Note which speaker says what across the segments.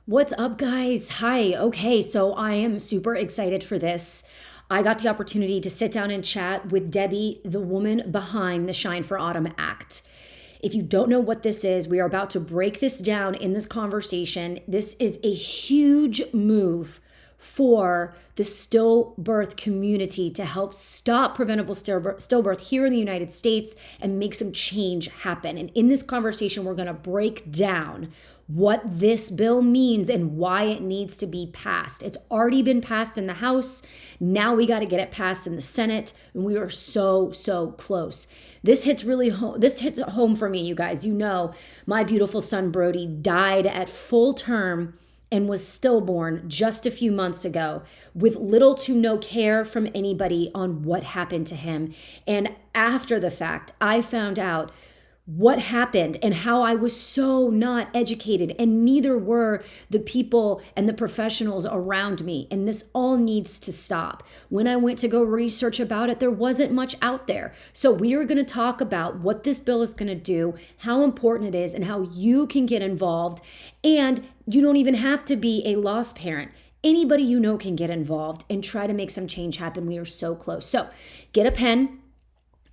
Speaker 1: What's up, guys? Hi. Okay, so I am super excited for this. I got the opportunity to sit down and chat with Debbie, the woman behind the Shine for Autumn Act. If you don't know what this is, we are about to break this down in this conversation. This is a huge move for the stillbirth community to help stop preventable stillbirth here in the United States and make some change happen. And in this conversation, we're going to break down what this bill means and why it needs to be passed. It's already been passed in the House. Now we got to get it passed in the Senate, and we are so close. This hits really home. This hits home for me, you guys. You know, my beautiful son Brody died at full term and was stillborn just a few months ago with little to no care from anybody on what happened to him. And after the fact, I found out what happened and how I was so not educated, and neither were the people and the professionals around me. And this all needs to stop. When I went to go research about it, there wasn't much out there. So we are going to talk about what this bill is going to do, how important it is, and how you can get involved. And you don't even have to be a lost parent. Anybody you know can get involved and try to make some change happen. We are so close. So get a pen.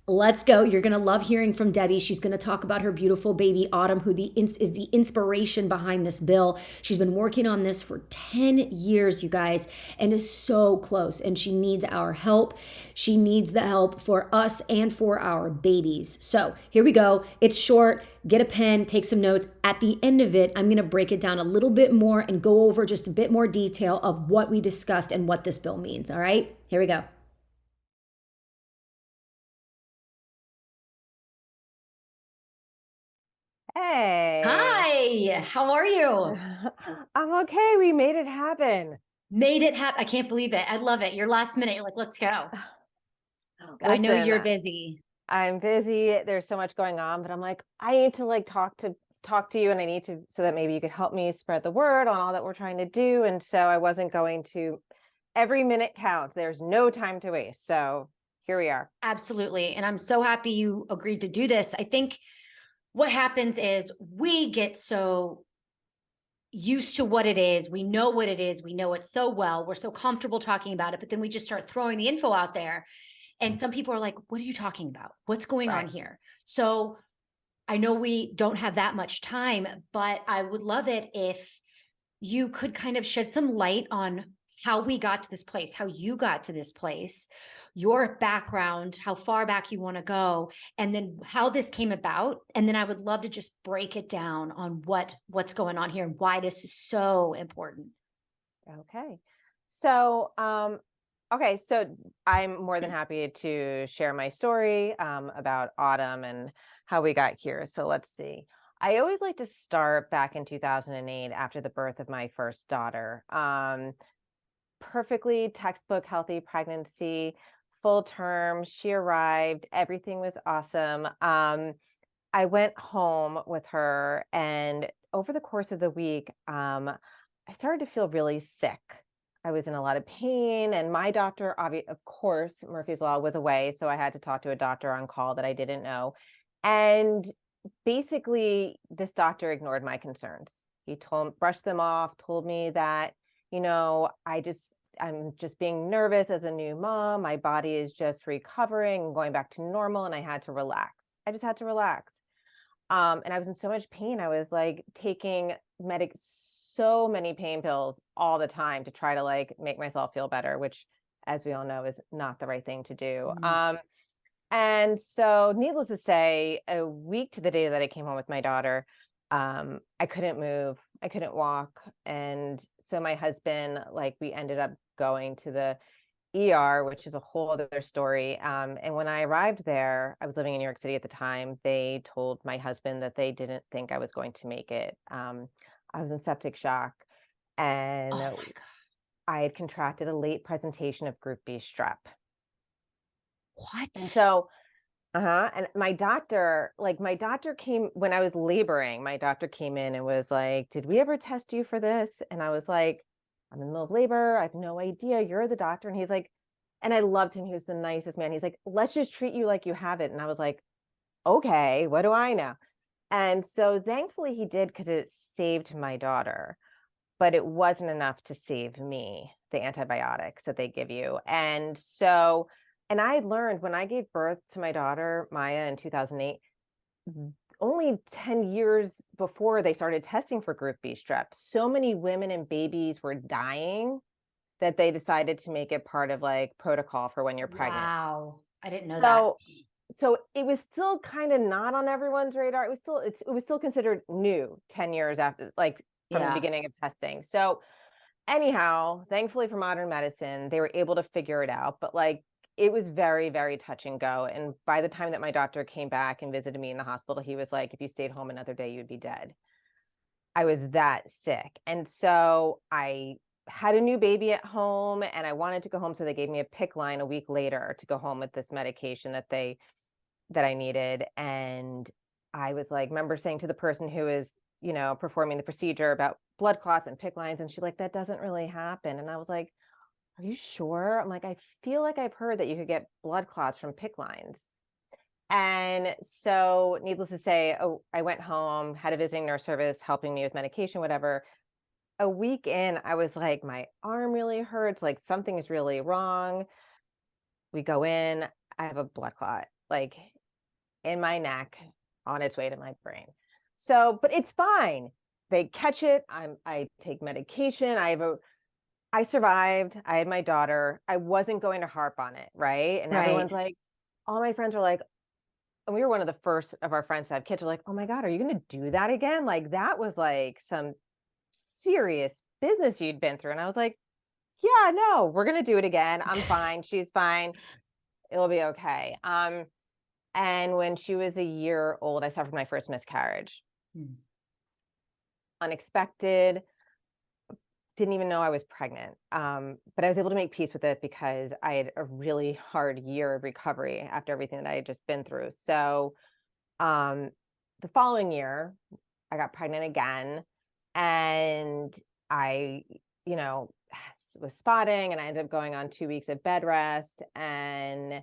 Speaker 1: Let's go. You're going to love hearing from Debbie. She's going to talk about her beautiful baby, Autumn, who is the inspiration behind this bill. She's been working on this for 10 years, you guys, and is so close. And she needs our help. She needs the help for us and for our babies. So here we go. It's short. Get a pen, take some notes. At the end of it, I'm going to break it down a little bit more and go over just a bit more detail of what we discussed and what this bill means. All right, here we go.
Speaker 2: Hey,
Speaker 1: Hi, how are you?
Speaker 2: I'm okay. We made it happen.
Speaker 1: Made it happen. I can't believe it. I love it. You're last minute. You're like, let's go. I know
Speaker 2: Listen,
Speaker 1: you're busy.
Speaker 2: I'm busy. There's so much going on, but I'm like, I need to talk to you, and I need to so that maybe you could help me spread the word on all that we're trying to do. And so I wasn't going to. Every minute counts. There's no time to waste. So here we are.
Speaker 1: Absolutely. And I'm so happy you agreed to do this. I think what happens is we get so used to what it is. We know what it is. We know it so well. We're so comfortable talking about it, but then we just start throwing the info out there. And some people are like, what are you talking about? What's going on
Speaker 2: Right.
Speaker 1: here? So I know we don't have that much time, but I would love it if you could kind of shed some light on how we got to this place, how you got to this place, your background, how far back you want to go, and then how this came about. And then I would love to just break it down on what's going on here and why this is so important.
Speaker 2: Okay. So, okay. So I'm more than happy to share my story about Autumn and how we got here. So let's see. I always like to start back in 2008 after the birth of my first daughter. Perfectly textbook healthy pregnancy, full term. She arrived. Everything was awesome. I went home with her, and over the course of the week, I started to feel really sick. I was in a lot of pain, and my doctor, of course, Murphy's Law was away, so I had to talk to a doctor on call that I didn't know. And basically, this doctor ignored my concerns. He brushed them off, told me that, I'm just being nervous as a new mom. My body is just recovering and going back to normal, and I had to relax. I just had to relax. And I was in so much pain. I was like taking so many pain pills all the time to try to like make myself feel better, which, as we all know, is not the right thing to do.
Speaker 1: Mhm.
Speaker 2: And so needless to say, a week to the day that I came home with my daughter, I couldn't move, I couldn't walk. And so my husband, like, we ended up going to the ER, which is a whole other story. And when I arrived there, I was living in New York City at the time. They told my husband that they didn't think I was going to make it. I was in septic shock, and
Speaker 1: Oh my God.
Speaker 2: I had contracted a late presentation of Group B strep. And
Speaker 1: What?
Speaker 2: so, and my doctor came when I was laboring. My doctor came in and was like, "Did we ever test you for this?" And I was like, "I'm in the middle of labor. I have no idea. You're the doctor." And he's like, and I loved him. He was the nicest man. He's like, "Let's just treat you like you have it." And I was like, "Okay, what do I know?" And so thankfully he did, because it saved my daughter. but it wasn't enough to save me, the antibiotics that they give you. And I learned when I gave birth to my daughter, Maya, in 2008, only 10 years before they started testing for group B strep, so many women and babies were dying that they decided to make it part of like protocol for when you're pregnant.
Speaker 1: Wow. I didn't know that.
Speaker 2: So it was still kind of not on everyone's radar. It was still considered new 10 years after, like, from the
Speaker 1: Yeah.
Speaker 2: beginning of testing. So anyhow, thankfully for modern medicine, they were able to figure it out. But like, it was very, very touch and go. And by the time that my doctor came back and visited me in the hospital, he was like, if you stayed home another day, you'd be dead. I was that sick. And so I had a new baby at home and I wanted to go home. So they gave me a PICC line a week later to go home with this medication that I needed. And I was like, remember saying to the person who is, performing the procedure about blood clots and PICC lines. And she's like, that doesn't really happen. And I was like, are you sure? I'm like, I feel like I've heard that you could get blood clots from PICC lines. And so needless to say, I went home, had a visiting nurse service helping me with medication, whatever. A week in, I was like, my arm really hurts. Like something is really wrong. We go in, I have a blood clot, like in my neck on its way to my brain. So, but it's fine. They catch it. I take medication. I survived. I had my daughter. I wasn't going to harp on it. Right. And
Speaker 1: Right.
Speaker 2: everyone's like, all my friends are like, and we were one of the first of our friends to have kids. Are like, oh my God, are you going to do that again? Like that was like some serious business you'd been through. And I was like, yeah, no, we're going to do it again. I'm fine. She's fine. It'll be okay. And when she was a year old, I suffered my first miscarriage.
Speaker 1: Mm.
Speaker 2: Unexpected, didn't even know I was pregnant. But I was able to make peace with it because I had a really hard year of recovery after everything that I had just been through. So the following year, I got pregnant again and I, you know, was spotting and I ended up going on 2 weeks of bed rest and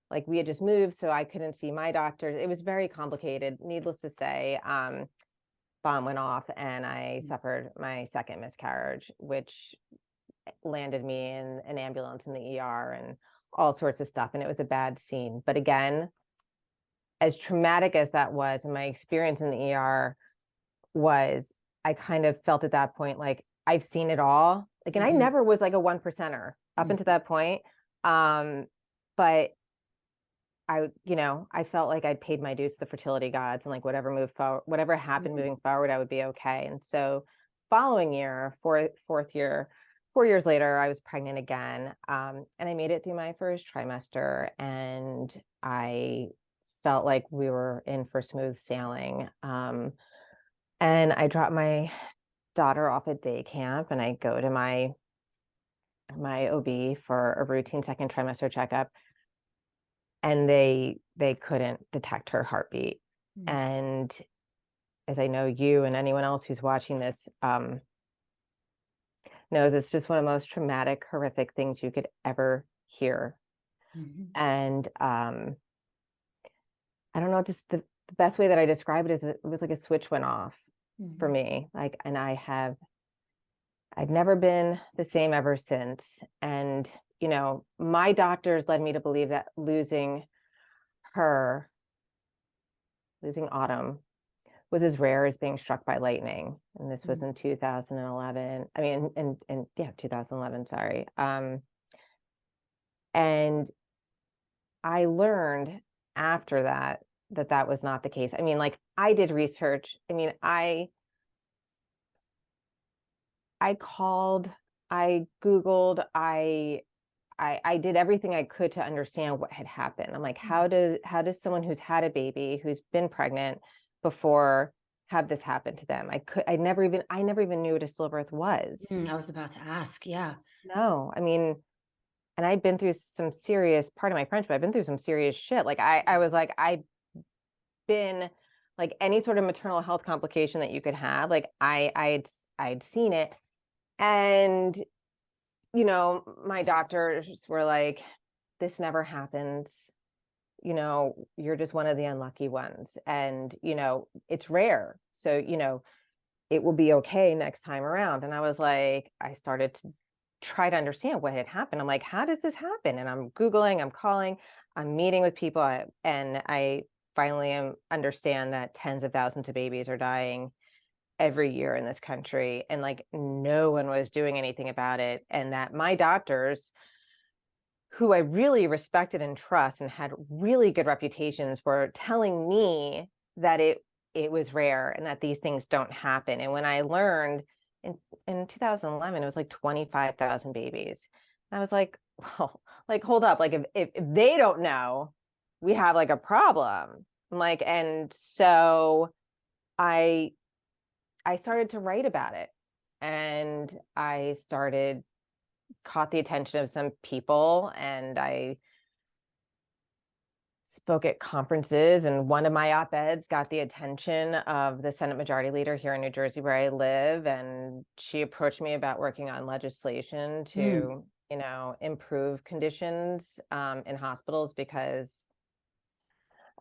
Speaker 2: like we had just moved, so I couldn't see my doctors. It was very complicated. Needless to say, bomb went off and I suffered my second miscarriage, which landed me in an ambulance in the ER and all sorts of stuff. And it was a bad scene. But again, as traumatic as that was, and my experience in the ER was, I kind of felt at that point like I've seen it all. Like, and I
Speaker 1: Mhm.
Speaker 2: never was like a 1%er up
Speaker 1: Mhm.
Speaker 2: until that point. But I felt like I'd paid my dues to the fertility gods and like whatever moved forward, whatever happened
Speaker 1: Mhm.
Speaker 2: moving forward, I would be okay. And so following year, fourth year, 4 years later, I was pregnant again. And I made it through my first trimester and I felt like we were in for smooth sailing. And I dropped my daughter off at day camp and I go to my OB for a routine second trimester checkup and they couldn't detect her heartbeat.
Speaker 1: Mhm.
Speaker 2: And as I know you and anyone else who's watching this knows, it's just one of the most traumatic, horrific things you could ever hear.
Speaker 1: Mhm.
Speaker 2: And I don't know, just the best way that I describe it is it was like a switch went off for
Speaker 1: Mhm.
Speaker 2: me. Like, and I've never been the same ever since. And, my doctors led me to believe that her, losing Autumn was as rare as being struck by lightning. And this was
Speaker 1: Mhm.
Speaker 2: in 2011. I mean, and yeah, 2011, sorry. And I learned after that that was not the case. I mean, like I did research. I mean, I called, I Googled, I did everything I could to understand what had happened. I'm like,
Speaker 1: Mhm.
Speaker 2: how does someone who's had a baby, who's been pregnant before, have this happen to them? I never even knew what a stillbirth was.
Speaker 1: I was about to ask. Yeah.
Speaker 2: No, I mean, and I've been through some serious, part of my French, but I've been through some serious shit. Like I was like, I've been like any sort of maternal health complication that you could have. Like I'd seen it, and my doctors were like, this never happens. You're just one of the unlucky ones. And, it's rare. So, it will be okay next time around. And I was like, I started to try to understand what had happened. I'm like, how does this happen? And I'm Googling, I'm calling, I'm meeting with people. And I finally understand that tens of thousands of babies are dying every year in this country. And like, no one was doing anything about it. And that my doctors, who I really respected and trust and had really good reputations, were telling me that it was rare and that these things don't happen. And when I learned in 2011, it was like 25,000 babies. I was like, well, like, hold up. Like if they don't know, we have like a problem. I'm like, and so I started to write about it, and I started caught the attention of some people, and I spoke at conferences, and one of my op-eds got the attention of the Senate Majority Leader here in New Jersey, where I live, and she approached me about working on legislation
Speaker 1: Mm.
Speaker 2: to, improve conditions in hospitals, because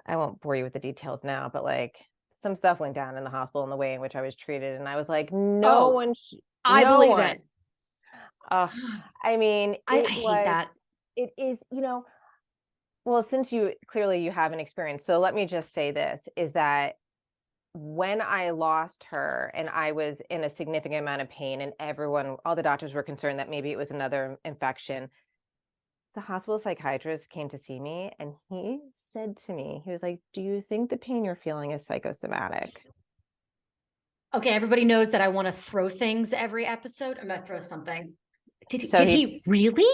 Speaker 2: I won't bore you with the details now, but like some stuff went down in the hospital in the way in which I was treated, and I was like,
Speaker 1: Oh, I
Speaker 2: no
Speaker 1: believe
Speaker 2: one.
Speaker 1: it.
Speaker 2: I mean,
Speaker 1: I hate that.
Speaker 2: it is, well, since you clearly you have an experience, so let me just say this, is that when I lost her and I was in a significant amount of pain, and all the doctors were concerned that maybe it was another infection, the hospital psychiatrist came to see me, and he said to me, he was like, "Do you think the pain you're feeling is psychosomatic?"
Speaker 1: Okay, everybody knows that I want to throw things every episode. I'm gonna throw something. Did
Speaker 2: So
Speaker 1: did he really?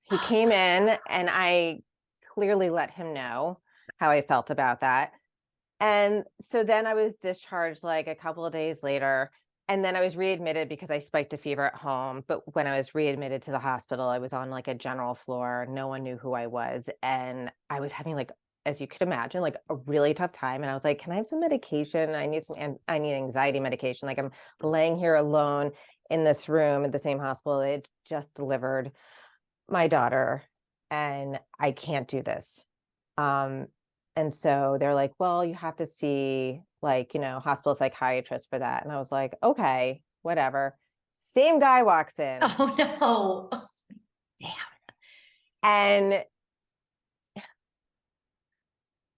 Speaker 2: he came in, and I clearly let him know how I felt about that. And so then I was discharged like a couple of days later. And then I was readmitted because I spiked a fever at home. But when I was readmitted to the hospital, I was on like a general floor. No one knew who I was. And I was having, like, as you could imagine, like a really tough time. And I was like, can I have some medication? I need anxiety medication. Like, I'm laying here alone in this room at the same hospital. They had just delivered my daughter, and I can't do this. Um, and so they're like, well, you have to see, like, hospital psychiatrist for that. And I was like, okay, whatever. Same guy walks in,
Speaker 1: Oh no. Damn.
Speaker 2: and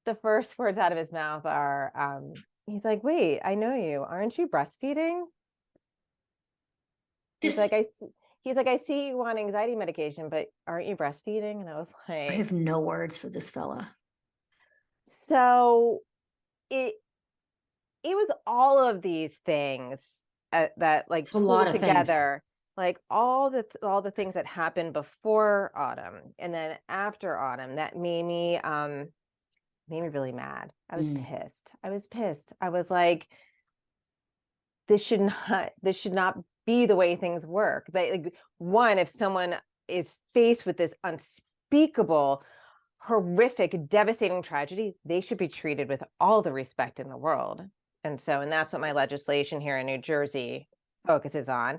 Speaker 2: the first words out of his mouth are, he's like, wait, I know you. Aren't you breastfeeding? He's
Speaker 1: This
Speaker 2: like, I see you on anxiety medication, but aren't you breastfeeding? And I was
Speaker 1: I
Speaker 2: like,
Speaker 1: have no words for this fella.
Speaker 2: so it it was all of these things that like
Speaker 1: It's a lot
Speaker 2: pulled
Speaker 1: of things.
Speaker 2: together, like all the things that happened before autumn and then after autumn, that made me really mad. I was
Speaker 1: Mm.
Speaker 2: pissed. I was like, this should not be the way things work. Like, one, if someone is faced with this unspeakable, horrific, devastating tragedy, they should be treated with all the respect in the world. And that's what my legislation here in New Jersey focuses on.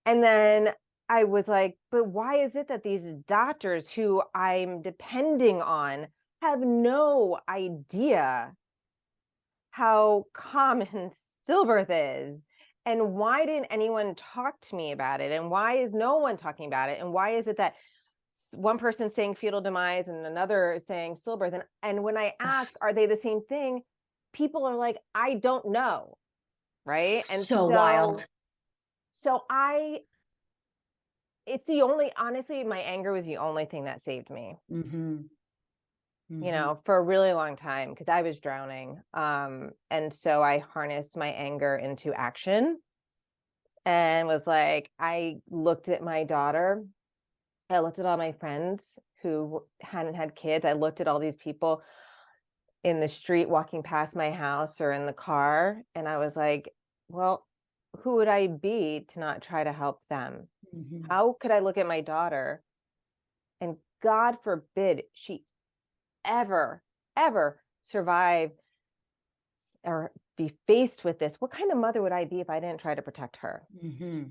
Speaker 2: And then I was like, but why is it that these doctors who I'm depending on have no idea how common stillbirth is? And why didn't anyone talk to me about it? And why is no one talking about it? And why is it that one person saying fetal demise and another saying stillbirth? And when I ask, are they the same thing? People are like, I don't know. Right. And
Speaker 1: So wild.
Speaker 2: so I, it's the only, honestly, my anger was the only thing that saved me,
Speaker 1: Mm-hmm. Mm-hmm.
Speaker 2: for a really long time, because I was drowning. And so I harnessed my anger into action, and was like, I looked at my daughter, I looked at all my friends who hadn't had kids, I looked at all these people in the street walking past my house or in the car, and I was like, well, who would I be to not try to help them?
Speaker 1: Mm-hmm.
Speaker 2: How could I look at my daughter, and God forbid she ever, ever survive or be faced with this? What kind of mother would I be if I didn't try to protect her?
Speaker 1: Mm-hmm.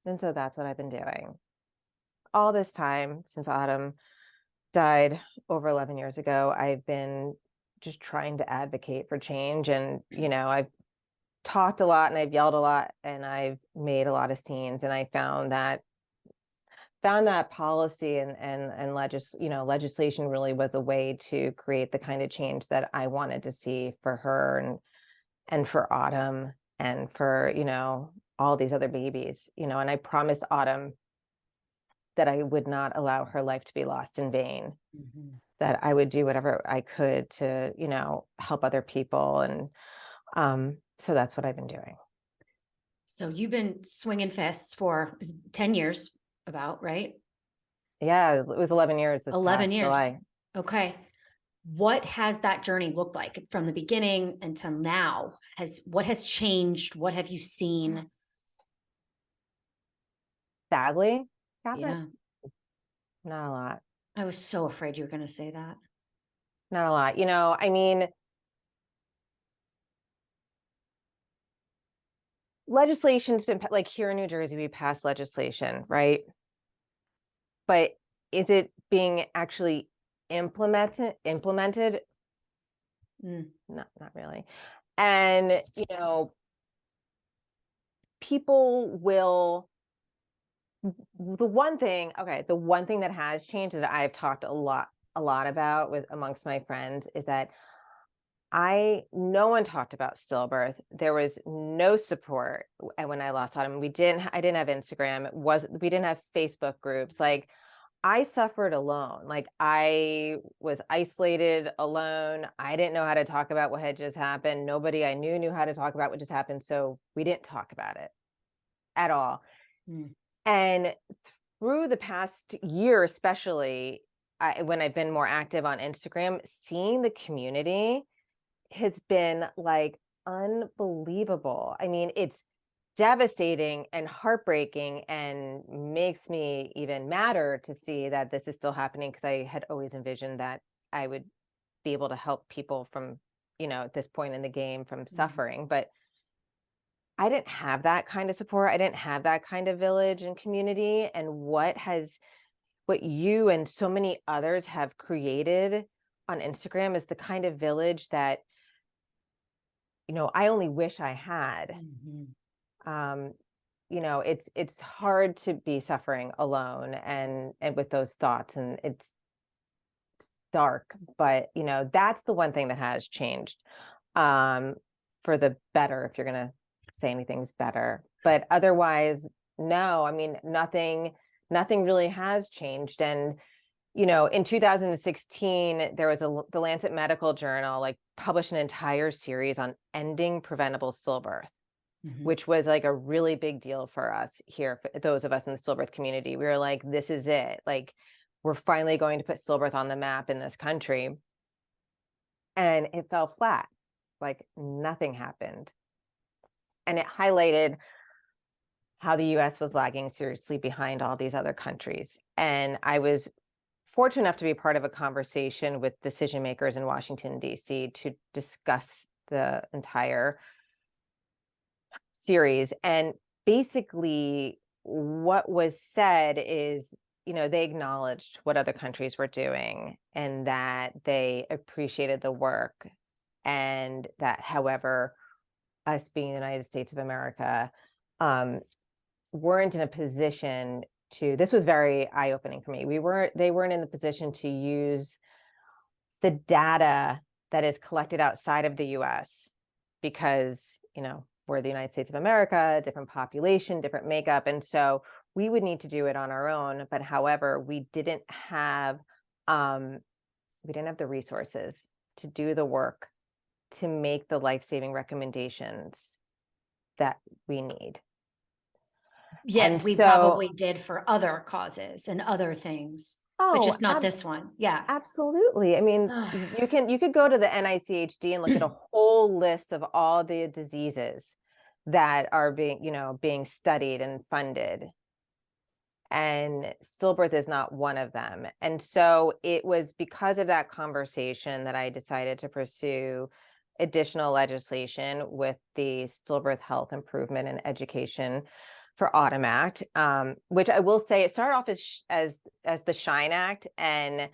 Speaker 2: And so that's what I've been doing all this time since Autumn died over 11 years ago. I've been just trying to advocate for change. And, I've talked a lot and I've yelled a lot and I've made a lot of scenes, and I found that policy and legislation really was a way to create the kind of change that I wanted to see for her and for Autumn and for, all these other babies, and I promised Autumn that I would not allow her life to be lost in vain,
Speaker 1: Mhm.
Speaker 2: that I would do whatever I could to, help other people. And so that's what I've been doing.
Speaker 1: So you've been swinging fists for 10 years, about, right?
Speaker 2: Yeah, it was 11 years this
Speaker 1: 11
Speaker 2: past
Speaker 1: years.
Speaker 2: July.
Speaker 1: Okay. What has that journey looked like from the beginning until now? What has changed? What have you seen?
Speaker 2: Sadly, Catherine,
Speaker 1: Yeah.
Speaker 2: not a lot.
Speaker 1: I was so afraid you were going to say that.
Speaker 2: Not a lot. I mean, legislation's been like here in New Jersey, we passed legislation, right? But is it being actually implemented? Not really. And, people will, the one thing that has changed that I've talked a lot about with amongst my friends is that no one talked about stillbirth. There was no support. And when I lost Autumn, I didn't have Instagram. We didn't have Facebook groups. Like, I suffered alone. Like, I was isolated alone. I didn't know how to talk about what had just happened. Nobody I knew how to talk about what just happened. So we didn't talk about it at all.
Speaker 1: Mm.
Speaker 2: And through the past year, especially when I've been more active on Instagram, seeing the community has been like unbelievable. I mean, it's devastating and heartbreaking and makes me even madder to see that this is still happening, because I had always envisioned that I would be able to help people from, at this point in the game from suffering. But I didn't have that kind of support. I didn't have that kind of village and community. And what you and so many others have created on Instagram is the kind of village that, I only wish I had. It's hard to be suffering alone and with those thoughts, and it's dark, but that's the one thing that has changed for the better, if you're going to say anything's better. But otherwise, no, I mean, nothing really has changed. And in 2016, there was the Lancet Medical Journal like published an entire series on ending preventable stillbirth, which was like a really big deal for us here, for those of us in the stillbirth community. We were like, this is it. Like, we're finally going to put stillbirth on the map in this country. And it fell flat. Like, nothing happened. And it highlighted how the US was lagging seriously behind all these other countries. And I was fortunate enough to be part of a conversation with decision makers in Washington, D.C. to discuss the entire series. And basically what was said is, they acknowledged what other countries were doing and that they appreciated the work, and that, however, us being the United States of America, weren't in a position to, this was very eye-opening for me. They weren't in the position to use the data that is collected outside of the US, because, we're the United States of America, different population, different makeup. And so we would need to do it on our own. But however, we didn't have the resources to do the work to make the life-saving recommendations that we need.
Speaker 1: Yet
Speaker 2: And
Speaker 1: we
Speaker 2: so,
Speaker 1: probably did for other causes and other things, but just not this one. Yeah.
Speaker 2: Absolutely. I mean, you could go to the NICHD and look at a whole list of all the diseases that are being studied and funded. And stillbirth is not one of them. And so it was because of that conversation that I decided to pursue additional legislation with the Stillbirth Health Improvement and Education for Autumn Act, which I will say it started off as the Shine Act, and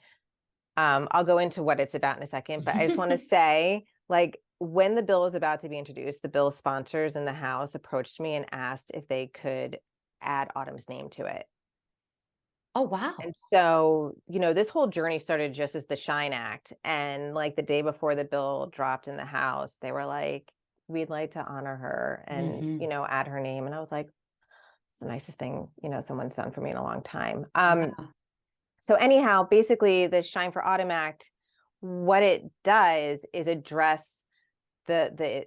Speaker 2: I'll go into what it's about in a second. But I just want to say, like, when the bill was about to be introduced, the bill sponsors in the House approached me and asked if they could add Autumn's name to it.
Speaker 1: Oh, wow.
Speaker 2: And so, this whole journey started just as the Shine Act. And like the day before the bill dropped in the House, they were like, we'd like to honor her and,
Speaker 1: Hmm.
Speaker 2: add her name. And I was like, it's the nicest thing, someone's done for me in a long time.
Speaker 1: Yeah.
Speaker 2: So anyhow, basically the Shine for Autumn Act, what it does is address the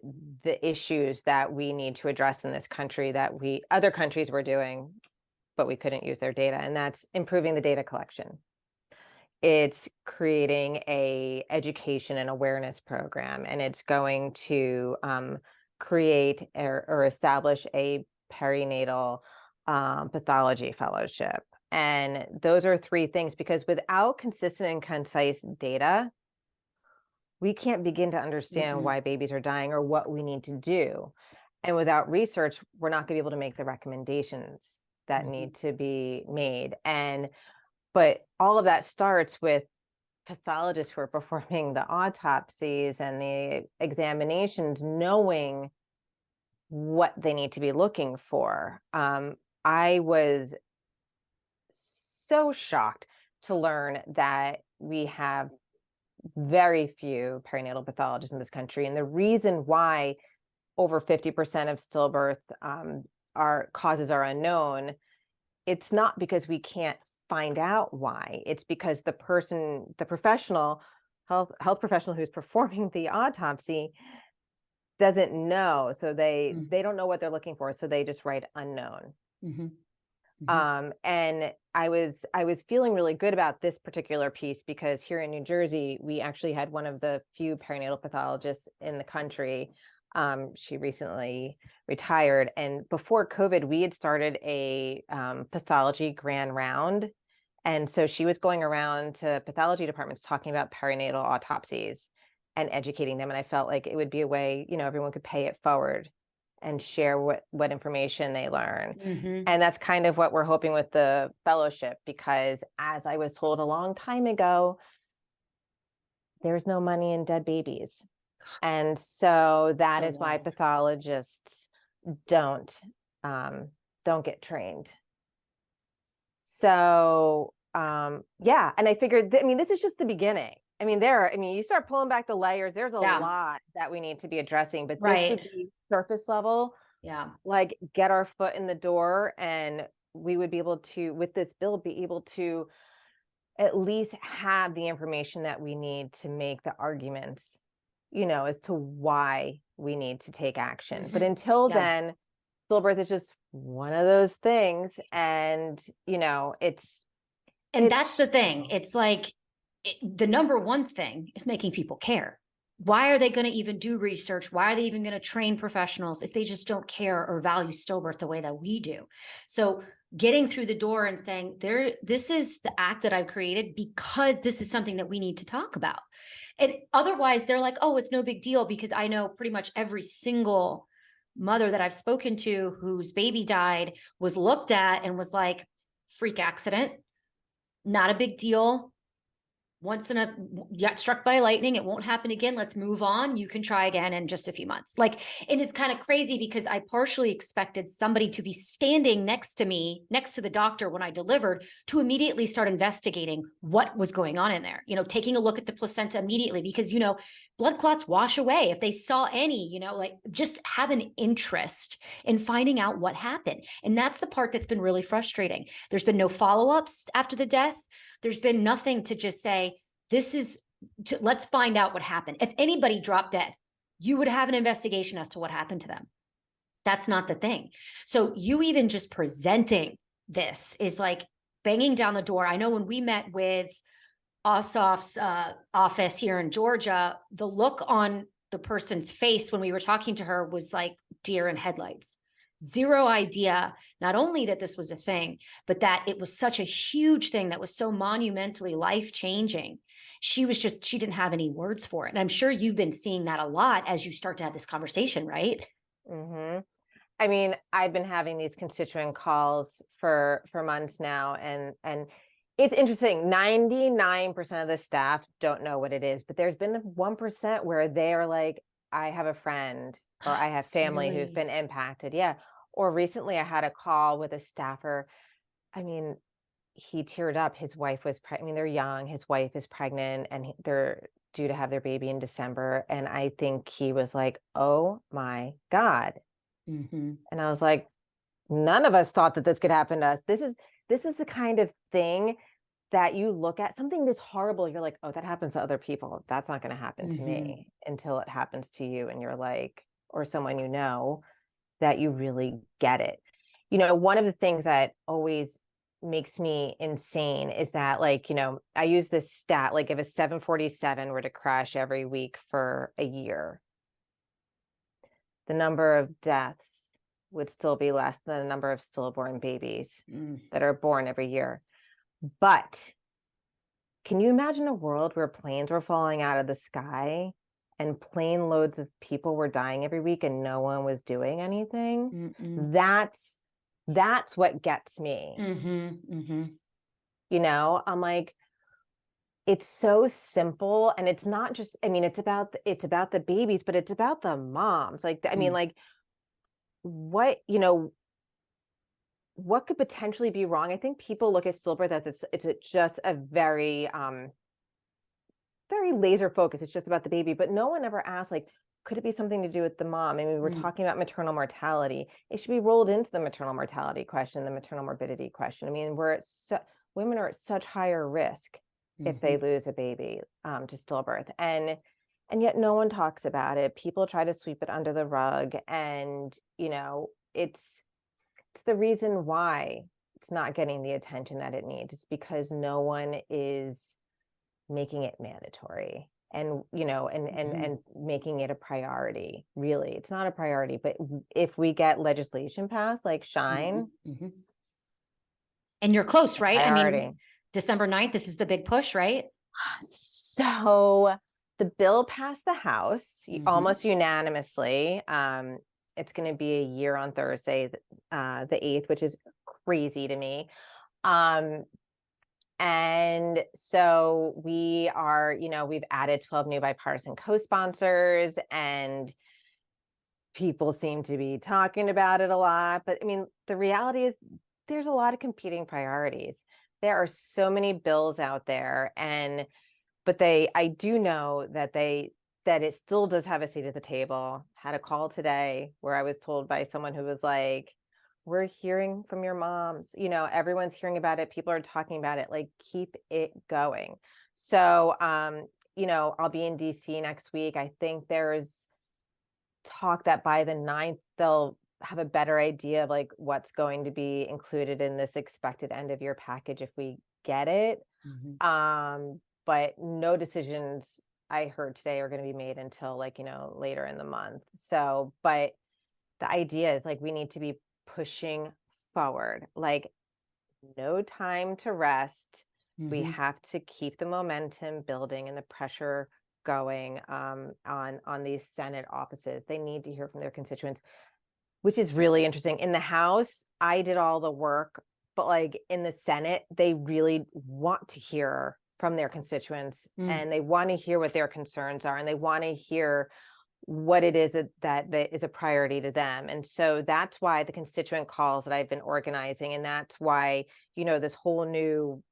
Speaker 2: issues that we need to address in this country that other countries were doing, but we couldn't use their data. And that's improving the data collection. It's creating a education and awareness program, and it's going to create or establish a perinatal pathology fellowship. And those are three things, because without consistent and concise data, we can't begin to understand
Speaker 1: Mm-mm.
Speaker 2: why babies are dying or what we need to do. And without research, we're not going to be able to make the recommendations that
Speaker 1: Mhm.
Speaker 2: need to be made. But all of that starts with pathologists who are performing the autopsies and the examinations, knowing what they need to be looking for. I was so shocked to learn that we have very few perinatal pathologists in this country. And the reason why over 50% of stillbirth causes are unknown, it's not because we can't find out why. It's because the professional, health professional who's performing the autopsy doesn't know. So they don't know what they're looking for. So they just write unknown.
Speaker 1: Mm-hmm. Mm-hmm.
Speaker 2: And I was feeling really good about this particular piece, because here in New Jersey, we actually had one of the few perinatal pathologists in the country. She recently retired, and before COVID, we had started a pathology grand round. And so she was going around to pathology departments talking about perinatal autopsies and educating them. And I felt like it would be a way, everyone could pay it forward and share what information they learn.
Speaker 1: Mm-hmm.
Speaker 2: And that's kind of what we're hoping with the fellowship, because as I was told a long time ago, there's no money in dead babies. And so that
Speaker 1: So
Speaker 2: is why
Speaker 1: wild.
Speaker 2: pathologists don't get trained. So yeah, and I figured this is just the beginning. You start pulling back the layers, there's a
Speaker 1: Yeah.
Speaker 2: lot that we need to be addressing, but this would
Speaker 1: Right.
Speaker 2: be surface level,
Speaker 1: Yeah.
Speaker 2: like get our foot in the door, and we would be able to, with this bill, be able to at least have the information that we need to make the arguments, as to why we need to take action. But
Speaker 1: Mm-hmm.
Speaker 2: until
Speaker 1: Yeah.
Speaker 2: then, stillbirth is just one of those things. And,
Speaker 1: And that's
Speaker 2: it's,
Speaker 1: the thing. It's like the number one thing is making people care. Why are they going to even do research? Why are they even going to train professionals if they just don't care or value stillbirth the way that we do? So getting through the door and saying, this is the act that I've created because this is something that we need to talk about. And otherwise they're like, oh, it's no big deal, because I know pretty much every single mother that I've spoken to whose baby died was looked at and was like, freak accident, not a big deal. Once in a, you got struck by lightning, it won't happen again. Let's move on. You can try again in just a few months. And it's kind of crazy because I partially expected somebody to be standing next to me, next to the doctor when I delivered, to immediately start investigating what was going on in there, taking a look at the placenta immediately, because, blood clots wash away. If they saw any, just have an interest in finding out what happened. And that's the part that's been really frustrating. There's been no follow-ups after the death. There's been nothing to just say, let's find out what happened. If anybody dropped dead, you would have an investigation as to what happened to them. That's not the thing. So you even just presenting this is like banging down the door. I know when we met with Ossoff's office here in Georgia, the look on the person's face when we were talking to her was like deer in headlights. Zero idea, not only that this was a thing, but that it was such a huge thing that was so monumentally life-changing. She didn't have any words for it. And I'm sure you've been seeing that a lot as you start to have this conversation, right?
Speaker 2: mm-hmm. I've been having these constituent calls for months now, and it's interesting. 99% of the staff don't know what it is, but there's been 1% where they are like, I have a friend or I have family who've
Speaker 1: Really?
Speaker 2: been impacted. Yeah. Or recently I had a call with a staffer. I mean, he teared up. His wife was I mean, they're young. His wife is pregnant and they're due to have their baby in December. And I think he was like, "Oh my God."
Speaker 1: Mhm.
Speaker 2: And I was like, none of us thought that this could happen to us. This is the kind of thing that you look at something this horrible, you're like, "Oh, that happens to other people. That's not gonna happen to
Speaker 1: Mhm.
Speaker 2: me," until it happens to you and you're like, or someone you know, that you really get it. One of the things that always makes me insane is that, like, I use this stat, like if a 747 were to crash every week for a year, the number of deaths would still be less than the number of stillborn babies
Speaker 1: Mm.
Speaker 2: that are born every year. But can you imagine a world where planes were falling out of the sky and plane loads of people were dying every week and no one was doing anything?
Speaker 1: Mm-mm.
Speaker 2: That's what gets me.
Speaker 1: Mhm. Mhm.
Speaker 2: I'm like, it's so simple, and it's not just, I mean, it's about the babies, but it's about the moms. Like, I mean,
Speaker 1: Mm.
Speaker 2: like, what, what could potentially be wrong? I think people look at stillbirth as just a very laser focused. It's just about the baby, but no one ever asks, like, could it be something to do with the mom? I mean, we're
Speaker 1: Mm.
Speaker 2: talking about maternal mortality. It should be rolled into the maternal mortality question, the maternal morbidity question. I mean, women are at such higher risk if they
Speaker 1: Mhm.
Speaker 2: lose a baby to stillbirth, and yet no one talks about it. People try to sweep it under the rug, and it's the reason why it's not getting the attention that it needs. It's because no one is making it mandatory, and
Speaker 1: Mhm.
Speaker 2: making it a priority. Really, it's not a priority, but if we get legislation passed like
Speaker 1: Mhm.
Speaker 2: Shine,
Speaker 1: Mhm. And you're close,
Speaker 2: a
Speaker 1: right? I
Speaker 2: priority.
Speaker 1: mean, December 9th. This is the big push, right?
Speaker 2: So the bill passed the House
Speaker 1: Mhm.
Speaker 2: almost unanimously. It's going to be a year on Thursday, the 8th, which is crazy to me. um And so we've added 12 new bipartisan co-sponsors, and people seem to be talking about it a lot. But I mean, the reality is there's a lot of competing priorities. There are so many bills out there, but I do know that it still does have a seat at the table. Had a call today where I was told by someone who was like, "We're hearing from your moms. Everyone's hearing about it. People are talking about it. Like, keep it going." So, I'll be in DC next week. I think there's talk that by the 9th, they'll have a better idea of like what's going to be included in this expected end of year package if we get it.
Speaker 1: Mhm.
Speaker 2: But no decisions I heard today are going to be made until, like, later in the month. So, but the idea is like we need to be pushing forward, like no time to rest. We
Speaker 1: Mhm.
Speaker 2: have to keep the momentum building and the pressure going on these Senate offices. They need to hear from their constituents, which is really interesting. In the House, I did all the work, but like in the Senate, they really want to hear from their constituents,
Speaker 1: Mm.
Speaker 2: and they want to hear what their concerns are, and they want to hear what it is that is a priority to them. And so that's why the constituent calls that I've been organizing, and that's why, this whole new,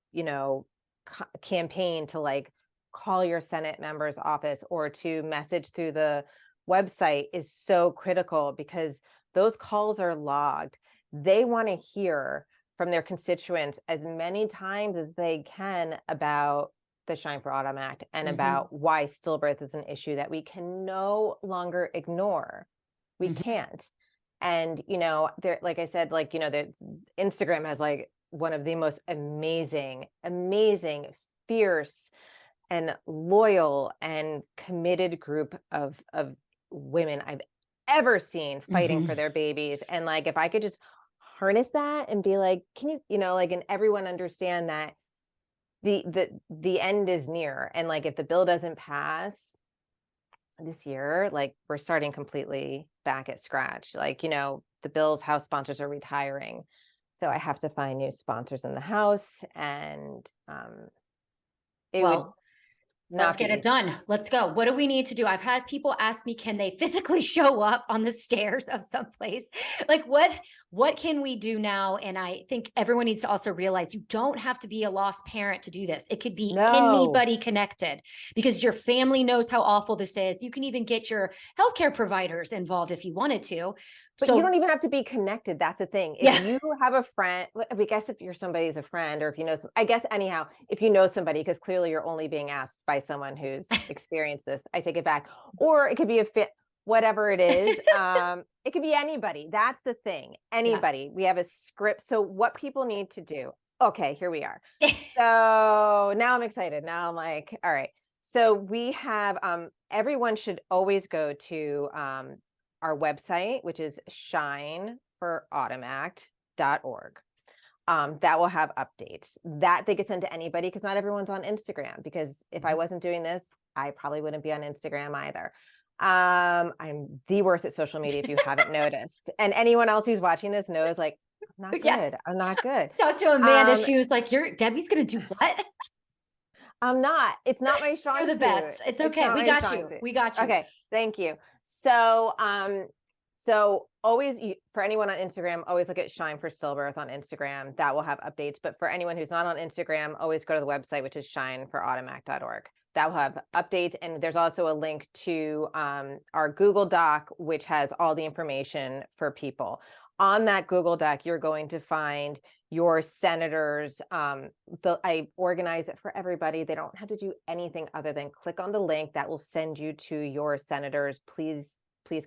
Speaker 2: campaign to like call your Senate member's office or to message through the website is so critical, because those calls are logged. They want to hear from their constituents as many times as they can about the Shine for Autumn Act and
Speaker 1: Mhm.
Speaker 2: about why stillbirth is an issue that we can no longer ignore. We
Speaker 1: Mhm.
Speaker 2: can't. And, there, like I said, like, the Instagram has like one of the most amazing, fierce and loyal and committed group of women I've ever seen fighting
Speaker 1: Mhm.
Speaker 2: for their babies. And like, if I could just harness that and be like, can like, and everyone understand that the end is near, and like if the bill doesn't pass this year, like we're starting completely back at scratch. Like, the bill's House sponsors are retiring, so I have to find new sponsors in the House, and it would
Speaker 1: Well, Let's
Speaker 2: not
Speaker 1: get it
Speaker 2: be.
Speaker 1: done. Let's go. What do we need to do? I've had people ask me, can they physically show up on the stairs of some place? Like what can we do now? And I think everyone needs to also realize you don't have to be a lost parent to do this. It could be
Speaker 2: No.
Speaker 1: anybody connected because your family knows how awful this is. You can even get your healthcare providers involved if you wanted to.
Speaker 2: But you don't
Speaker 1: So
Speaker 2: even have to be connected. That's the thing. If
Speaker 1: yeah,
Speaker 2: you have a friend, I guess if you're somebody's a friend, or if you know some, I guess anyhow, if you know somebody, because clearly you're only being asked by someone who's experienced this, I take it back. Or it could be a fit, whatever it is. It could be anybody. That's the thing.
Speaker 1: yeah.
Speaker 2: Anybody. We have a script. So what people need to do. Okay, here we are. So now I'm excited. Now I'm like, all right. So we have everyone should always go to our website, which is shineforautomact.org. That will have updates that they could send to anybody, because not everyone's on Instagram. Because if I wasn't doing this, I probably wouldn't be on Instagram either. I'm the worst at social media, if you haven't noticed. And anyone else who's watching this knows, like, I'm not
Speaker 1: Yeah.
Speaker 2: good. I'm not good.
Speaker 1: Talk to Amanda. She was like, "You're Debbie's gonna do what?"
Speaker 2: I'm not. It's not my
Speaker 1: You're
Speaker 2: strong
Speaker 1: the
Speaker 2: suit.
Speaker 1: best. It's
Speaker 2: It's
Speaker 1: okay.
Speaker 2: not
Speaker 1: We
Speaker 2: my
Speaker 1: got
Speaker 2: strong
Speaker 1: you.
Speaker 2: suit.
Speaker 1: We got you.
Speaker 2: Okay, thank you. So, so always for anyone on Instagram, always look at Shine for Stillbirth on Instagram. That will have updates. But for anyone who's not on Instagram, always go to the website, which is shineforautomact.org. That will have updates. And there's also a link to our Google Doc, which has all the information for people. On that Google Doc, you're going to find your senators. I organize it for everybody. They don't have to do anything other than click on the link that will send you to your senators. Please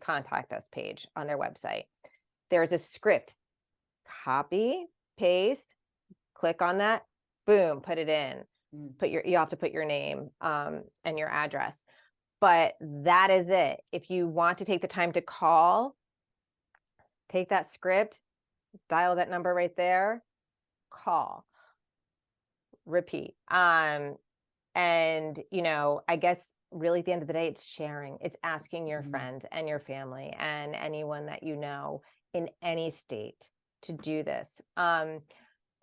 Speaker 2: contact us page on their website. There's a script. Copy, paste, click on that, boom, put it in. You have to put your name and your address. But that is it. If you want to take the time to call, take that script, dial that number right there, call, repeat. And I guess really at the end of the day, it's sharing. It's asking your friends and your family and anyone that you know in any state to do this.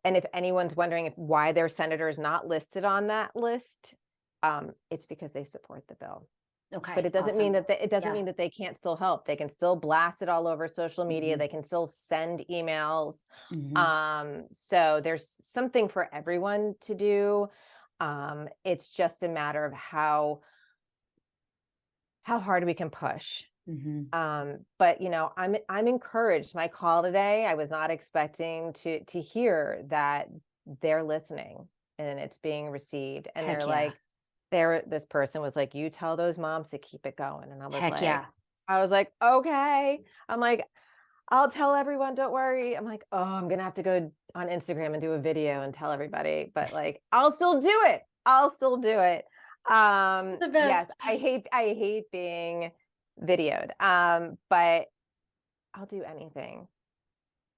Speaker 2: And if anyone's wondering why their senator is not listed on that list, it's because they support the bill.
Speaker 1: Okay.
Speaker 2: But it doesn't mean that
Speaker 1: Yeah.
Speaker 2: they can't still help. They can still blast it all over social media. They can still send emails. So there's something for everyone to do. It's just a matter of how hard we can push. But I'm encouraged. My call today, I was not expecting to hear that they're listening and it's being received. And
Speaker 1: Heck
Speaker 2: they're
Speaker 1: yeah.
Speaker 2: like, this person was like, you tell those moms to keep it going. And
Speaker 1: Heck yeah.
Speaker 2: I was like, okay. I'm like, I'll tell everyone, don't worry. I'm like, oh, I'm gonna have to go on Instagram and do a video and tell everybody, but like, I'll still do it.
Speaker 1: The
Speaker 2: Yes,
Speaker 1: best.
Speaker 2: I hate being videoed. But I'll do anything.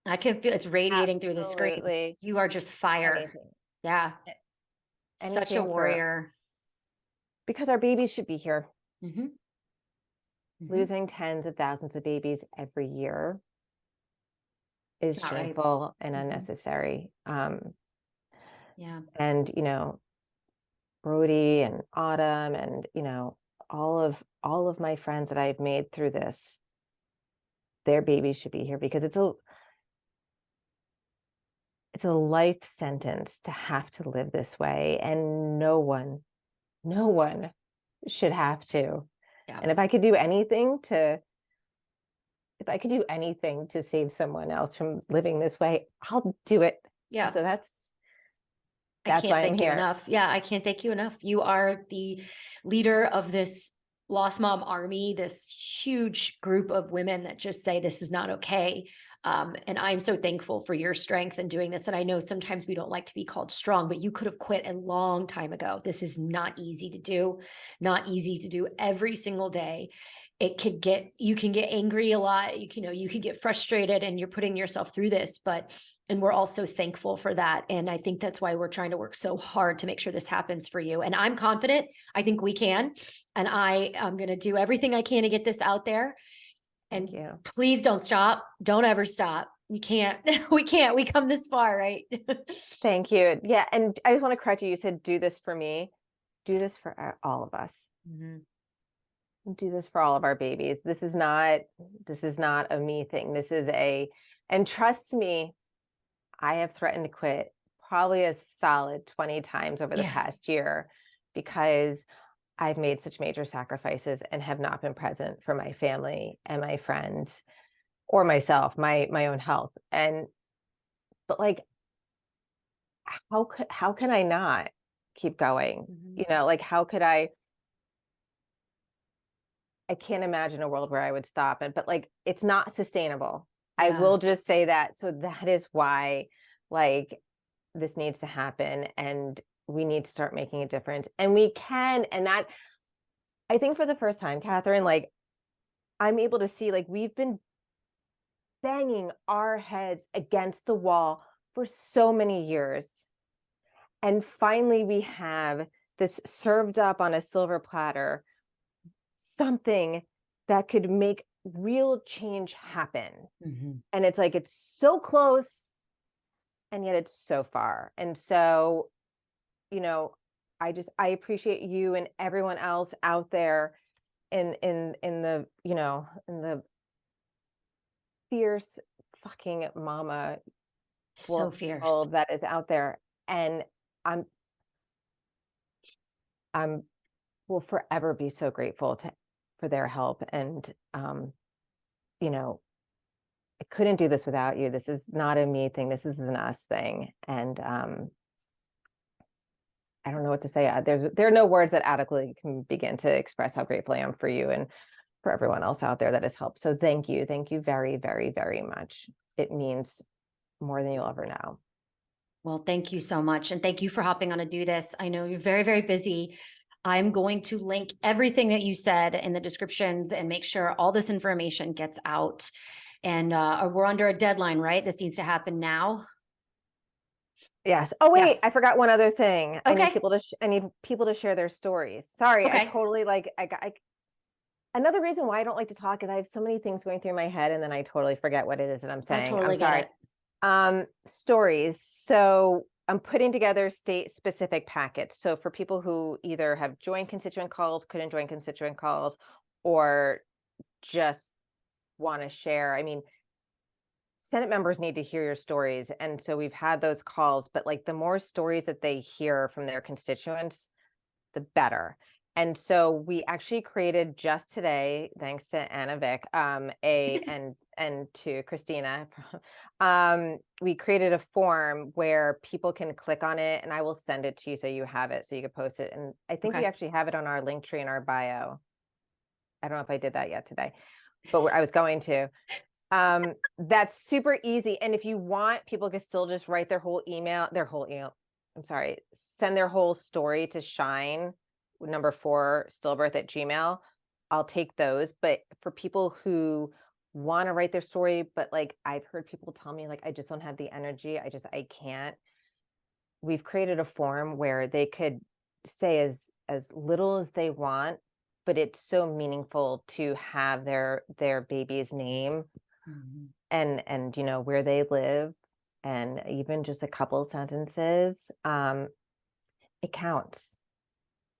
Speaker 1: I can feel it's radiating through the screen.
Speaker 2: Absolutely
Speaker 1: You are just fire.
Speaker 2: anything.
Speaker 1: Yeah. Such a
Speaker 2: Anything
Speaker 1: warrior.
Speaker 2: because our babies should be here.
Speaker 1: Mhm.
Speaker 2: Losing tens of thousands of babies every year is
Speaker 1: It's not right.
Speaker 2: shameful and unnecessary.
Speaker 1: Yeah.
Speaker 2: And Brody and Autumn and all of my friends that I've made through this, their babies should be here, because it's a life sentence to have to live this way, and no one should have to.
Speaker 1: Yeah.
Speaker 2: And if I could do anything to save someone else from living this way, I'll do it.
Speaker 1: Yeah.
Speaker 2: So that's
Speaker 1: I can't
Speaker 2: why I'm
Speaker 1: thank you
Speaker 2: here.
Speaker 1: enough. Yeah, I can't thank you enough. You are the leader of this Lost Mom army, this huge group of women that just say this is not okay. And I'm so thankful for your strength in doing this. And I know sometimes we don't like to be called strong, but you could have quit a long time ago. This is not easy to do, not easy to do every single day. You can get angry a lot. You can get frustrated and you're putting yourself through this, and we're also thankful for that. And I think that's why we're trying to work so hard to make sure this happens for you. And I'm confident, I think we can, and I am going to do everything I can to get this out there. And
Speaker 2: Thank you.
Speaker 1: please don't stop. Don't ever stop. You can't, we come this far, right?
Speaker 2: Thank you. Yeah. And I just want to correct you. You said, do this for me. do this for all of us.
Speaker 1: Mm-hmm.
Speaker 2: Do this for all of our babies. This is not a me thing. This is and trust me, I have threatened to quit probably a solid 20 times over the
Speaker 1: Yeah.
Speaker 2: past year because I've made such major sacrifices and have not been present for my family and my friends or myself, my own health. But like, how can I not keep going?
Speaker 1: Mm-hmm.
Speaker 2: You know, like how could I can't imagine a world where I would stop it, but like it's not sustainable. I
Speaker 1: Yeah.
Speaker 2: will just say that. So that is why like this needs to happen and we need to start making a difference. And we can. And that I think for the first time, Catherine, like I'm able to see like we've been banging our heads against the wall for so many years. And finally we have this served up on a silver platter, something that could make real change happen.
Speaker 1: Mm-hmm.
Speaker 2: And it's like, it's so close and yet it's so far. And so, you know, I appreciate you and everyone else out there in the, you know, in the fierce fucking mama
Speaker 1: So fierce.
Speaker 2: world that is out there. And I'm I'm will forever be so grateful for their help. And you know, I couldn't do this without you. This is not a me thing. This is an us thing. And I don't know what to say. There are no words that adequately can begin to express how grateful I am for you and for everyone else out there that has helped. So thank you. Thank you very, very, very much. It means more than you'll ever know.
Speaker 1: Well, thank you so much. And thank you for hopping on to do this. I know you're very, very busy. I'm going to link everything that you said in the descriptions and make sure all this information gets out. And we're under a deadline, right? This needs to happen now.
Speaker 2: Yes. Oh wait,
Speaker 1: Yeah.
Speaker 2: I forgot one other thing. I need
Speaker 1: Okay.
Speaker 2: people to share their stories. Sorry, I
Speaker 1: Okay.
Speaker 2: totally like another reason why I don't like to talk is I have so many things going through my head and then I totally forget what it is that I'm
Speaker 1: I
Speaker 2: saying. I'm
Speaker 1: totally get
Speaker 2: sorry.
Speaker 1: it.
Speaker 2: Stories. So I'm putting together state specific packets. So for people who either have joined constituent calls, couldn't join constituent calls, or just want to share. I mean, Senate members need to hear your stories. And so we've had those calls, but like the more stories that they hear from their constituents, the better. And so we actually created just today, thanks to Anna Vick, and to Christina, we created a form where people can click on it, and I will send it to you so you have it, so you can post it. And I think we
Speaker 1: Okay.
Speaker 2: actually have it on our link tree in our bio. I don't know if I did that yet today, but I was going to. That's super easy. And if you want, people can still just write their whole email, I'm sorry, send their whole story to Shine, number 4, stillbirth at Gmail. I'll take those. But for people who want to write their story, but like I've heard people tell me, like, I just don't have the energy. I can't. We've created a form where they could say as little as they want, but it's so meaningful to have their baby's name
Speaker 1: Mhm.
Speaker 2: and you know where they live, and even just a couple of sentences. It counts.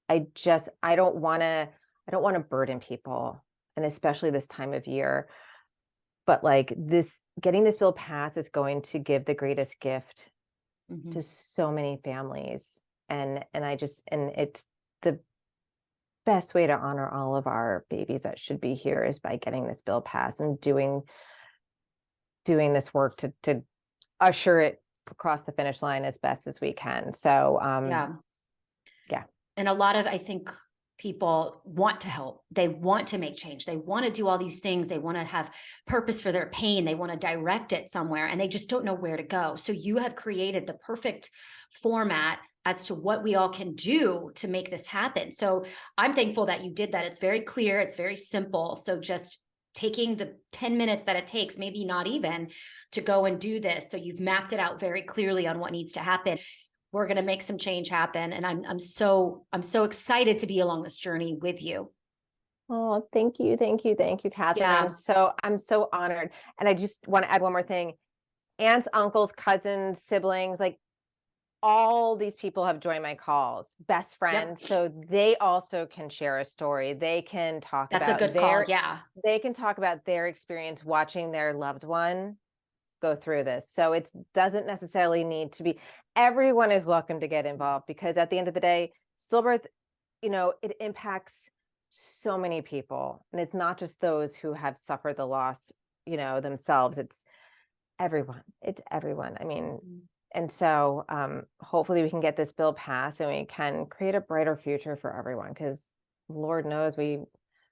Speaker 2: I don't want to burden people, and especially this time of year, but like this, getting this bill passed is going to give the greatest gift
Speaker 1: Mhm.
Speaker 2: to so many families. And it's the best way to honor all of our babies that should be here is by getting this bill passed and doing this work to usher it across the finish line as best as we can. So
Speaker 1: Yeah.
Speaker 2: yeah.
Speaker 1: And a lot of, I think, people want to help. They want to make change. They want to do all these things. They want to have purpose for their pain. They want to direct it somewhere and they just don't know where to go. So you have created the perfect format as to what we all can do to make this happen. So I'm thankful that you did that. It's very clear. It's very simple. So just taking the 10 minutes that it takes, maybe not even, to go and do this. So you've mapped it out very clearly on what needs to happen. We're going to make some change happen. And I'm so excited to be along this journey with you.
Speaker 2: Oh, thank you. Thank you. Thank you, Catherine.
Speaker 1: Yeah.
Speaker 2: I'm so honored. And I just want to add one more thing. Aunts, uncles, cousins, siblings, like all these people have joined my calls, best
Speaker 1: Yep.
Speaker 2: friends, so they also can share a story. They can talk
Speaker 1: That's a
Speaker 2: about
Speaker 1: good call. Yeah.
Speaker 2: their experience watching their loved one go through this. So it doesn't necessarily need to be, everyone is welcome to get involved, because at the end of the day, stillbirth, it impacts so many people. And it's not just those who have suffered the loss, themselves. It's everyone. It's everyone. I mean, and so hopefully we can get this bill passed and we can create a brighter future for everyone, because Lord knows we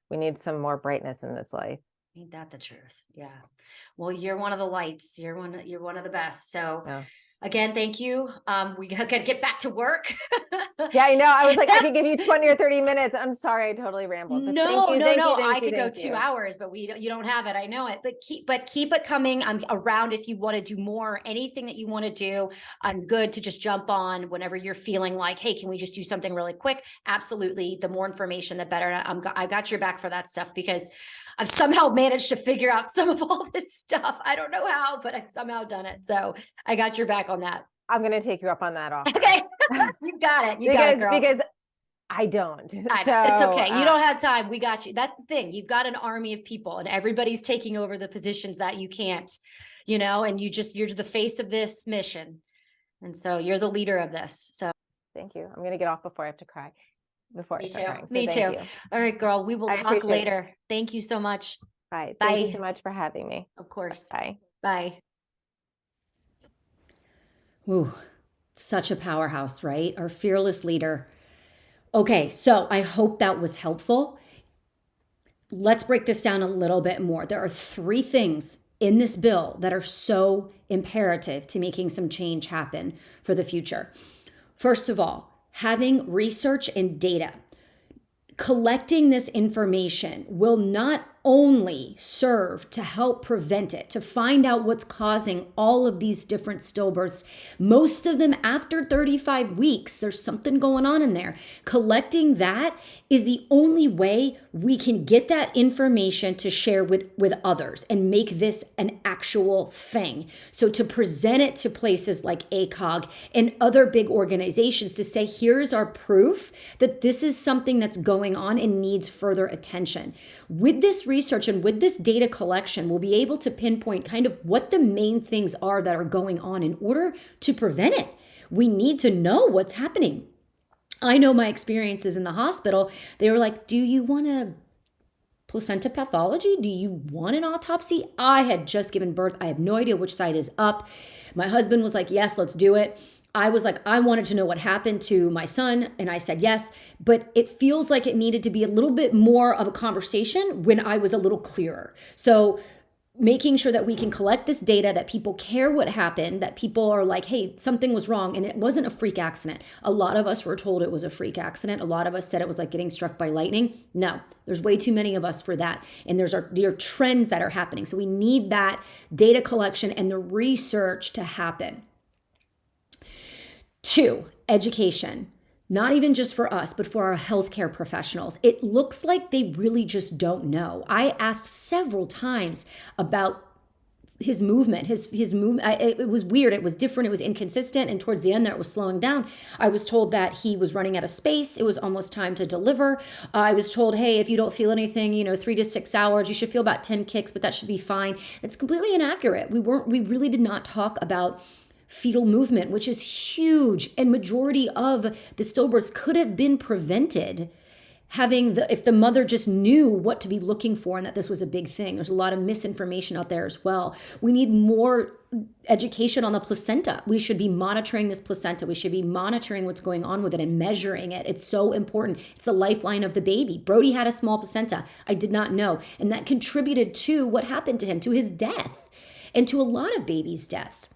Speaker 2: need some more brightness in this life.
Speaker 1: Ain't that the truth? Yeah. Well, you're one of the lights. You're one of the best. So
Speaker 2: Yeah.
Speaker 1: again, thank you. We gotta get back to work.
Speaker 2: Yeah, I know. I was like, I could give you 20 or 30 minutes. I'm sorry, I totally rambled. But thank
Speaker 1: No,
Speaker 2: you,
Speaker 1: no,
Speaker 2: thank you,
Speaker 1: no. I
Speaker 2: thank you,
Speaker 1: could go
Speaker 2: thank
Speaker 1: 2 hours, but you don't have it. I know it. But keep it coming. I'm around if you want to do more, anything that you want to do. I'm good to just jump on whenever you're feeling like, hey, can we just do something really quick? Absolutely. The more information, the better. I got your back for that stuff, because I've somehow managed to figure out some of all this stuff. I don't know how, but I've somehow done it. So I got your back on that.
Speaker 2: I'm going to take you up on that offer.
Speaker 1: Okay. You got it. You got it, girl.
Speaker 2: Because I don't.
Speaker 1: I know.
Speaker 2: So
Speaker 1: It's okay. You don't have time. We got you. That's the thing. You've got an army of people and everybody's taking over the positions that you can't, and you're the face of this mission. And so you're the leader of this. So
Speaker 2: thank you. I'm going to get off before I have to cry. Before I start crying. So
Speaker 1: me too.
Speaker 2: you.
Speaker 1: All right, girl. We will talk later. Thank you so much.
Speaker 2: Bye.
Speaker 1: Bye.
Speaker 2: Thank you so much for having me.
Speaker 1: Of course.
Speaker 2: Bye.
Speaker 1: Bye. Ooh, such a powerhouse, right? Our fearless leader. Okay, so I hope that was helpful. Let's break this down a little bit more. There are 3 things in this bill that are so imperative to making some change happen for the future. First of all, having research and data. Collecting this information will not only serve to help prevent it, to find out what's causing all of these different stillbirths, most of them after 35 weeks. There's something going on in there. Collecting that is the only way we can get that information to share with others and make this an actual thing. So to present it to places like ACOG and other big organizations to say, here's our proof that this is something that's going on and needs further attention. With this research and with this data collection, we'll be able to pinpoint kind of what the main things are that are going on in order to prevent it. We need to know what's happening. I know my experiences in the hospital. They were like, do you want a placenta pathology? Do you want an autopsy? I had just given birth. I have no idea which side is up. My husband was like, yes, let's do it. I was like, I wanted to know what happened to my son, and I said yes, but it feels like it needed to be a little bit more of a conversation when I was a little clearer. So making sure that we can collect this data, that people care what happened, that people are like, hey, something was wrong, and it wasn't a freak accident. A lot of us were told it was a freak accident. A lot of us said it was like getting struck by lightning. No, there's way too many of us for that. And there are trends that are happening. So we need that data collection and the research to happen. 2, education. Not even just for us, but for our healthcare professionals. It looks like they really just don't know. I asked several times about his movement, his movement. It was weird. It was different. It was inconsistent. And towards the end there, it was slowing down. I was told that he was running out of space. It was almost time to deliver. I was told, hey, if you don't feel anything, 3 to 6 hours, you should feel about 10 kicks, but that should be fine. It's completely inaccurate. We really did not talk about fetal movement, which is huge, and majority of the stillbirths could have been prevented if the mother just knew what to be looking for and that this was a big thing. There's a lot of misinformation out there as well. We need more education on the placenta. We should be monitoring this placenta. We should be monitoring what's going on with it and measuring it. It's so important. It's the lifeline of the baby. Brody had a small placenta. I did not know. And that contributed to what happened to him, to his death, and to a lot of babies' deaths.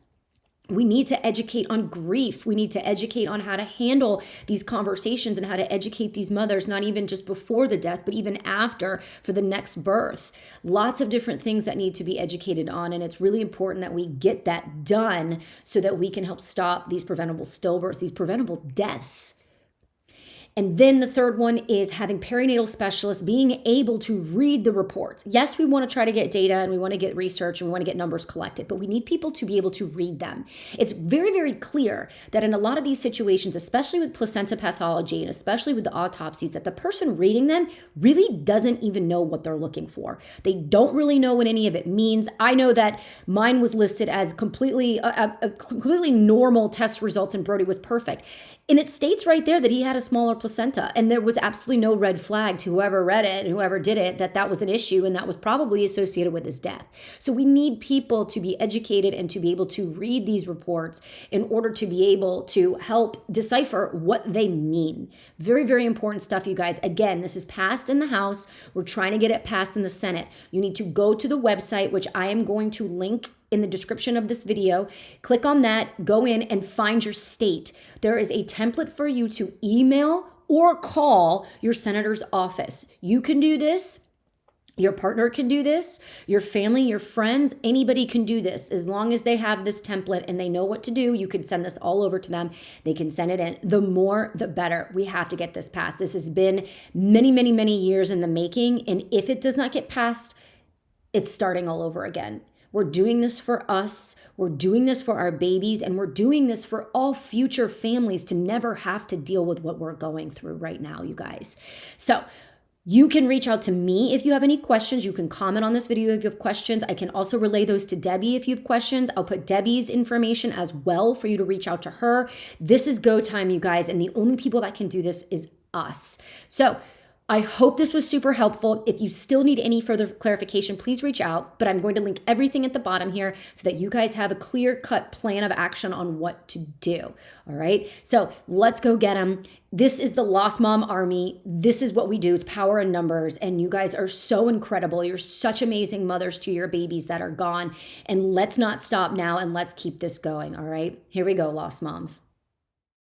Speaker 1: We need to educate on grief. We need to educate on how to handle these conversations and how to educate these mothers, not even just before the death, but even after for the next birth. Lots of different things that need to be educated on. And it's really important that we get that done so that we can help stop these preventable stillbirths, these preventable deaths. And then the third one is having perinatal specialists being able to read the reports. Yes, we want to try to get data and we want to get research and we want to get numbers collected, but we need people to be able to read them. It's very, very clear that in a lot of these situations, especially with placenta pathology and especially with the autopsies, that the person reading them really doesn't even know what they're looking for. They don't really know what any of it means. I know that mine was listed as completely normal test results and Brody was perfect. And it states right there that he had a smaller placenta, and there was absolutely no red flag to whoever read it and whoever did it that that was an issue, and that was probably associated with his death. So we need people to be educated and to be able to read these reports in order to be able to help decipher what they mean. Very, very important stuff, you guys. Again, this is passed in the House. We're trying to get it passed in the Senate. You need to go to the website, which I am going to link in the description of this video. Click on that, go in and find your state. There is a template for you to email or call your senator's office. You can do this. Your partner can do this. Your family, your friends, anybody can do this as long as they have this template and they know what to do. You can send this all over to them. They can send it in. The more, the better. We have to get this passed. This has been many, many, many years in the making. And if it does not get passed, it's starting all over again. We're doing this for us. We're doing this for our babies. And we're doing this for all future families to never have to deal with what we're going through right now, you guys. So you can reach out to me if you have any questions. You can comment on this video if you have questions. I can also relay those to Debbie if you have questions. I'll put Debbie's information as well for you to reach out to her. This is go time, you guys. And the only people that can do this is us. So I hope this was super helpful. If you still need any further clarification, please reach out. But I'm going to link everything at the bottom here so that you guys have a clear-cut plan of action on what to do. All right? So let's go get them. This is the Lost Mom Army. This is what we do. It's power in numbers. And you guys are so incredible. You're such amazing mothers to your babies that are gone. And let's not stop now and let's keep this going. All right? Here we go, Lost Moms.